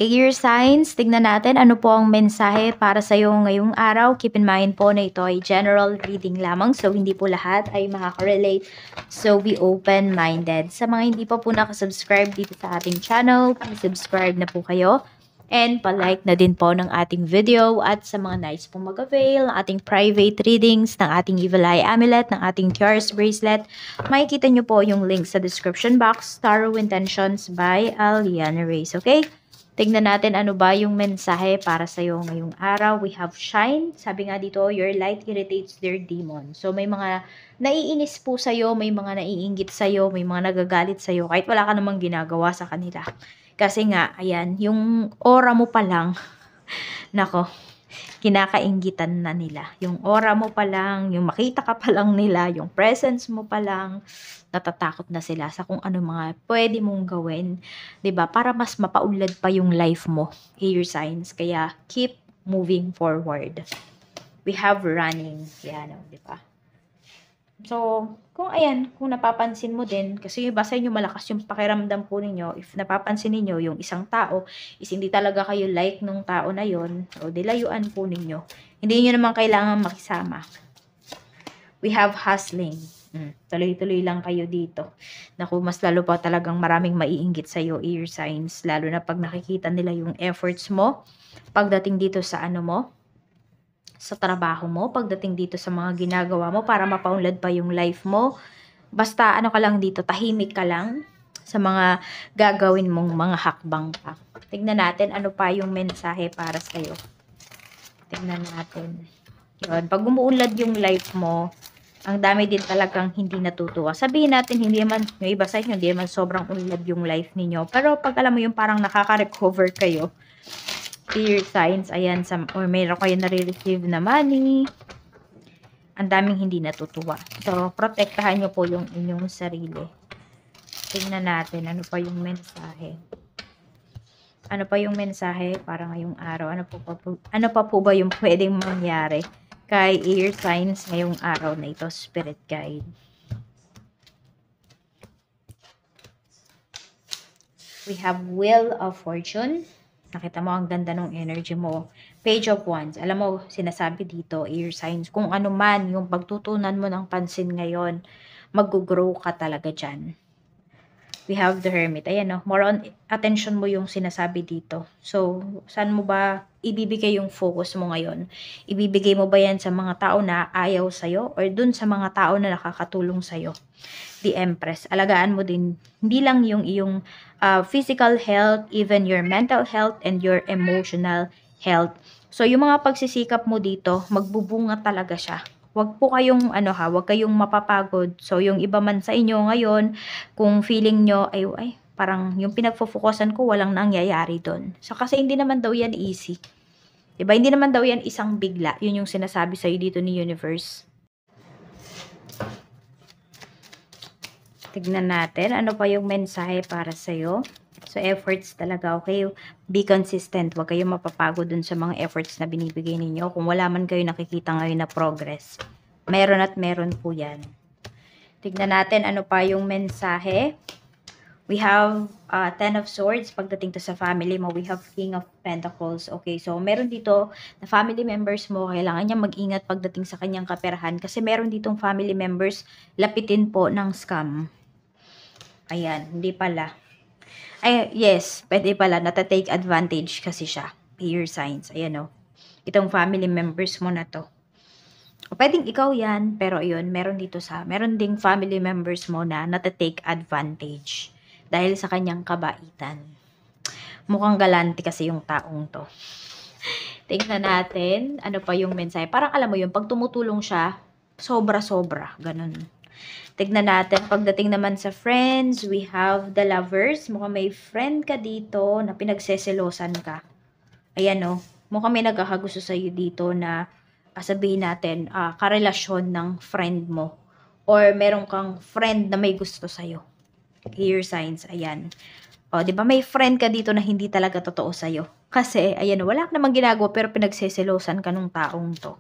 Air signs, tignan natin ano po ang mensahe para sa iyo ngayong araw. Keep in mind po na ito ay general reading lamang, so hindi po lahat ay makaka-relate. So be open-minded. Sa mga hindi pa po nakasubscribe dito sa ating channel, please subscribe na po kayo. And palike na din po ng ating video. At sa mga nice pong mag-avail, ng ating private readings, ng ating Evil Eye Amulet, ng ating Tiaras Bracelet, makikita nyo po yung link sa description box. Tarot Intentions by Aliana Reyes. Okay? Tignan natin ano ba yung mensahe para sa'yo ngayong araw. We have shine. Sabi nga dito, your light irritates their demon. So may mga naiinis po sa'yo, may mga naiinggit sa'yo, may mga nagagalit sa'yo, kahit wala ka namang ginagawa sa kanila. Kasi nga, ayan, yung aura mo pa lang, nako, kinakainggitan na nila. Yung aura mo pa lang, yung makita ka pa lang nila, yung presence mo pa lang, natatakot na sila sa kung ano mga pwede mong gawin, 'di ba? Para mas mapaunlad pa yung life mo, air signs. Kaya keep moving forward. We have running, yan, 'di ba? So, kung napapansin mo din, kasi iba sa inyo malakas yung pakiramdam po ninyo, if napapansin niyo yung isang tao is hindi talaga kayo like nung tao na yon, o dilayuan po ninyo. Hindi niyo naman kailangan makisama. We have hustling. Tuloy-tuloy lang kayo dito. Naku, mas lalo pa talagang maraming maiinggit sa iyo, air signs, lalo na pag nakikita nila yung efforts mo pagdating dito sa ano mo, sa trabaho mo, pagdating dito sa mga ginagawa mo para mapaunlad pa yung life mo. Basta ano ka lang dito, tahimik ka lang sa mga gagawin mong mga hakbang pa. Tignan natin ano pa yung mensahe para sa'yo. Tignan natin. Yun, pag umuunlad yung life mo, ang dami din talagang hindi natutuwa. Sabihin natin, hindi naman, yung iba sa inyo, hindi naman sobrang unlad yung life ninyo. Pero pag alam mo yung parang nakaka-recover kayo, air signs, ayan, or mayroon kayo nare-receive na money, ang daming hindi natutuwa. So, protektahan nyo po yung inyong sarili. Tingnan natin, ano pa yung mensahe. Ano pa yung mensahe para ngayong araw? Ano pa po ba yung pwedeng mangyari kay air signs ngayong araw na ito, spirit guide? We have Wheel of Fortune. Nakita mo, ang ganda ng energy mo. Page of Wands. Alam mo, sinasabi dito, air signs, kung ano man yung pagtutunan mo ng pansin ngayon, mag-grow ka talaga dyan. We have the Hermit. Ayan, no? More on attention mo yung sinasabi dito. So, saan mo ba ibibigay yung focus mo ngayon? Ibibigay mo ba yan sa mga tao na ayaw sa'yo or dun sa mga tao na nakakatulong sa'yo? The Empress. Alagaan mo din, hindi lang yung iyong physical health, even your mental health and your emotional health. So, yung mga pagsisikap mo dito, magbubunga talaga siya. Wag po kayong wag kayong mapapagod. So yung iba man sa inyo ngayon, kung feeling nyo ay parang yung pinagfo-focusan ko walang nangyayari doon. So kasi hindi naman daw yan easy. 'Di ba? Hindi naman daw yan isang bigla. Yun yung sinasabi sa iyo dito ni Universe. Tignan natin ano pa yung mensahe para sa iyo. So, efforts talaga, okay? Be consistent. Huwag kayong mapapagod dun sa mga efforts na binibigay ninyo. Kung wala man kayo nakikita ngayon na progress, meron at meron po yan. Tignan natin ano pa yung mensahe. We have Ten of Swords. Pagdating to sa family mo, we have King of Pentacles. Okay, so meron dito na family members mo, kailangan niya mag-ingat pagdating sa kanyang kaperahan. Kasi meron ditong family members, lapitin po ng scam. Ayan, hindi pala. Ay, yes, pwede pala, nata-take advantage kasi siya. Air signs, ayan o. Itong family members mo na to. O, pwedeng ikaw yan, pero yun, meron ding family members mo na nata-take advantage. Dahil sa kanyang kabaitan. Mukhang galante kasi yung taong to. Tingnan natin, ano pa yung mensahe. Parang alam mo yun, pag tumutulong siya, sobra-sobra, ganun. Tignan natin, pagdating naman sa friends, we have the Lovers. Mukhang may friend ka dito na pinagseselosan ka. Ayan o, mukhang may nagkakagusto sa'yo dito na sabihin natin, karelasyon ng friend mo. Or meron kang friend na may gusto sa'yo. Air signs, ayan. O, di ba may friend ka dito na hindi talaga totoo sa'yo. Kasi, ayan, wala ka namang ginagawa pero pinagseselosan ka nung taong to.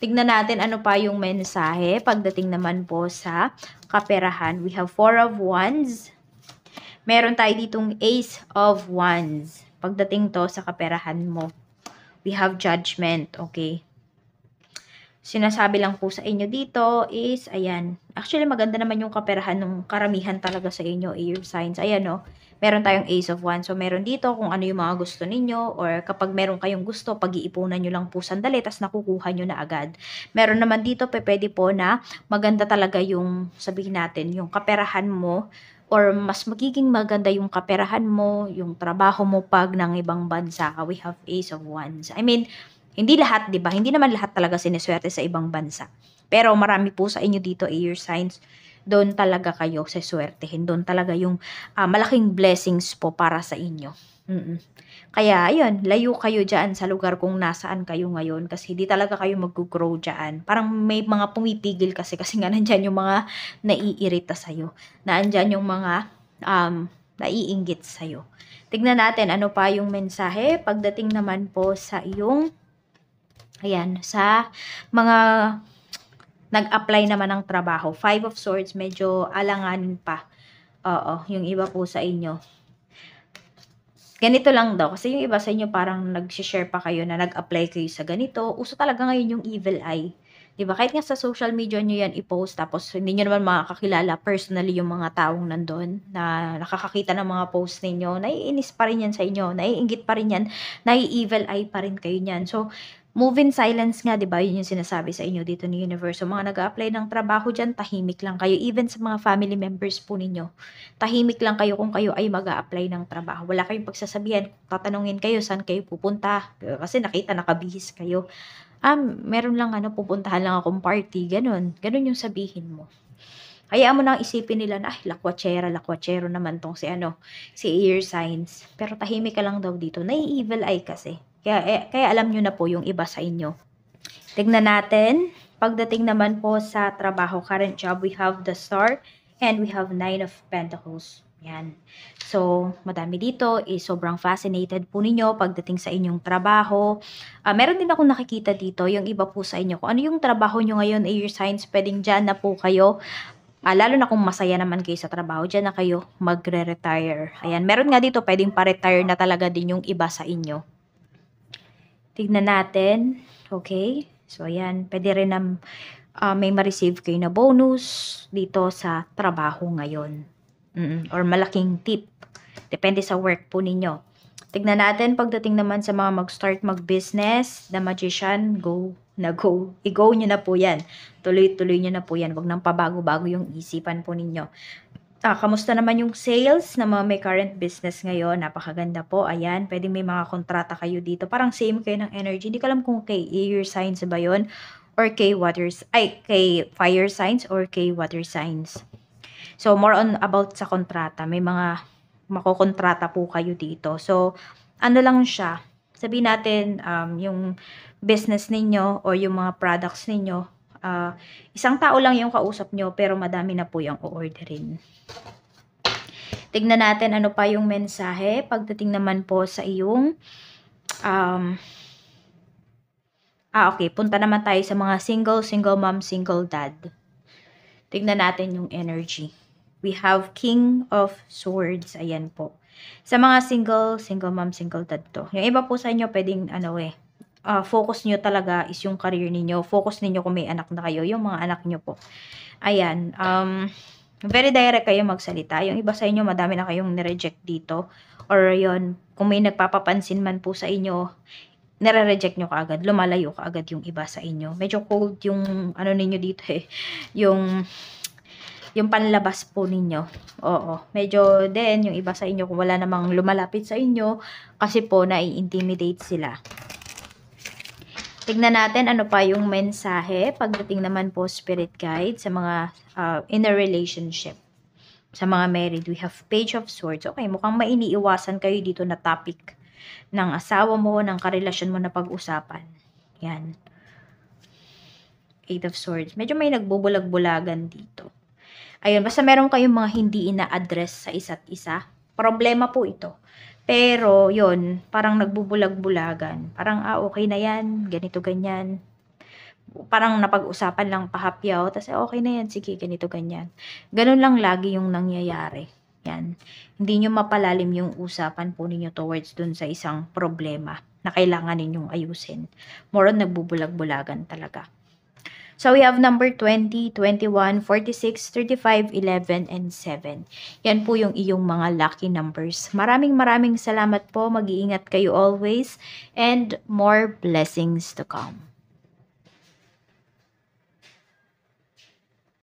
Tignan natin ano pa yung mensahe. Pagdating naman po sa kaperahan, we have Four of Wands. Meron tayo ditong Ace of Wands. Pagdating to sa kaperahan mo, we have Judgment, okay? Sinasabi lang po sa inyo dito is, ayan, actually maganda naman yung kaperahan ng karamihan talaga sa inyo, air signs. Ayan, no? Meron tayong Ace of Wands. So, meron dito kung ano yung mga gusto ninyo, or kapag meron kayong gusto, pag-iipunan nyo lang po sandali, tas nakukuha nyo na agad. Meron naman dito, pwede po na maganda talaga yung, sabihin natin, yung kaperahan mo, or mas magiging maganda yung kaperahan mo, yung trabaho mo pag ng ibang bansa. We have Ace of Wands. I mean, hindi lahat, 'di ba? Hindi naman lahat talaga siniswerte sa ibang bansa. Pero marami po sa inyo dito, air signs, doon talaga kayo seswertehin. Doon talaga yung malaking blessings po para sa inyo. Kaya, ayun, layo kayo dyan sa lugar kung nasaan kayo ngayon kasi hindi talaga kayo mag-grow dyan. Parang may mga pumipigil kasi nga nandyan yung mga naiirita sa'yo. Nandyan yung mga naiinggit sa'yo. Tignan natin ano pa yung mensahe pagdating naman po sa iyong ayan, sa mga nag-apply naman ng trabaho. 5 of Swords, medyo alanganin pa. Oo, yung iba po sa inyo. Ganito lang daw. Kasi yung iba sa inyo parang nag-share pa kayo na nag-apply kayo sa ganito. Uso talaga ngayon yung evil eye. Diba? Kahit nga sa social media nyo yan i-post, tapos hindi nyo naman makakakilala personally yung mga taong nandun na nakakakita ng mga post ninyo, naiinis pa rin yan sa inyo, naiinggit pa rin yan, nai-evil eye pa rin kayo niyan. So, move in silence nga, 'di ba? Yun yung sinasabi sa inyo dito ni Universe. So, mga nag-a-apply ng trabaho diyan, tahimik lang kayo. Even sa mga family members po ninyo, tahimik lang kayo kung kayo ay mag-a-apply ng trabaho. Wala kayong pagsasabihan, tatanungin kayo saan kayo pupunta kasi nakita nakabihis kayo. Meron lang pupuntahan lang akong party, ganun. Ganun yung sabihin mo. Hayaan mo nang isipin nila na, ay, lakwachero naman tong si air signs. Pero tahimik ka lang daw dito. Nai-evil eye kasi. Kaya alam nyo na po yung iba sa inyo. Tignan natin. Pagdating naman po sa trabaho, current job, we have the Star and we have 9 of Pentacles. Yan. So, madami dito. Sobrang fascinated po ninyo pagdating sa inyong trabaho. Meron din akong nakikita dito, yung iba po sa inyo. Kung ano yung trabaho nyo ngayon, air signs, pwedeng dyan na po kayo. Lalo na kung masaya naman kayo sa trabaho, dyan na kayo magre-retire. Ayan, meron nga dito, pwedeng pa-retire na talaga din yung iba sa inyo. Tignan natin. Okay. So, ayan. Pwede rin na may ma-receive kayo na bonus dito sa trabaho ngayon. Or malaking tip. Depende sa work po ninyo. Tignan natin pagdating naman sa mga mag-start mag-business. The Magician, go na go. I-go nyo na po yan. Tuloy-tuloy nyo na po yan. Huwag nang pabago-bago yung isipan po ninyo. Kamusta naman yung sales na mga may current business ngayon? Napakaganda po. Ayan, pwede may mga kontrata kayo dito. Parang same kayo ng energy. Hindi ko alam kung kay air signs ba yun or kay kay fire signs or kay water signs. So, more on about sa kontrata. May mga makokontrata po kayo dito. So, ano lang siya. Sabihin natin, yung business ninyo or yung mga products ninyo, isang tao lang yung kausap nyo, pero madami na po yung o-orderin. Tignan natin ano pa yung mensahe. Pagdating naman po sa iyong, okay. Punta naman tayo sa mga single mom, single dad. Tignan natin yung energy. We have King of Swords. Ayan po. Sa mga single mom, single dad to. Yung iba po sa inyo, pwedeng focus nyo talaga is yung career ninyo. Focus ninyo kung may anak na kayo. Yung mga anak nyo po. Ayan. Very direct kayo magsalita. Yung iba sa inyo, madami na kayong nireject dito. Or yun, kung may nagpapapansin man po sa inyo, nire-reject nyo kaagad. Lumalayo kaagad yung iba sa inyo. Medyo cold yung ninyo dito eh. Yung panlabas po ninyo. Oo. Medyo yung iba sa inyo, kung wala namang lumalapit sa inyo, kasi po nai-intimidate sila. Tignan natin ano pa yung mensahe pagdating naman po spirit guide sa mga in a relationship. Sa mga married, we have Page of Swords. Okay, mukhang mainiiwasan kayo dito na topic ng asawa mo, ng karelasyon mo na pag-usapan. Yan. 8 of Swords. Medyo may nagbubulag-bulagan dito. Ayun, basta meron kayong mga hindi ina-address sa isa't isa. Problema po ito. Pero, yun, parang nagbubulag-bulagan. Parang, okay na yan, ganito, ganyan. Parang napag-usapan lang pahapyaw, tapos okay na yan, sige, ganito, ganyan. Ganun lang lagi yung nangyayari. Yan. Hindi nyo mapalalim yung usapan po ninyo towards dun sa isang problema na kailangan ninyong ayusin. More on nagbubulag-bulagan talaga. So, we have number 20, 21, 46, 35, 11, and 7. Yan po yung iyong mga lucky numbers. Maraming salamat po. Mag-iingat kayo always. And more blessings to come.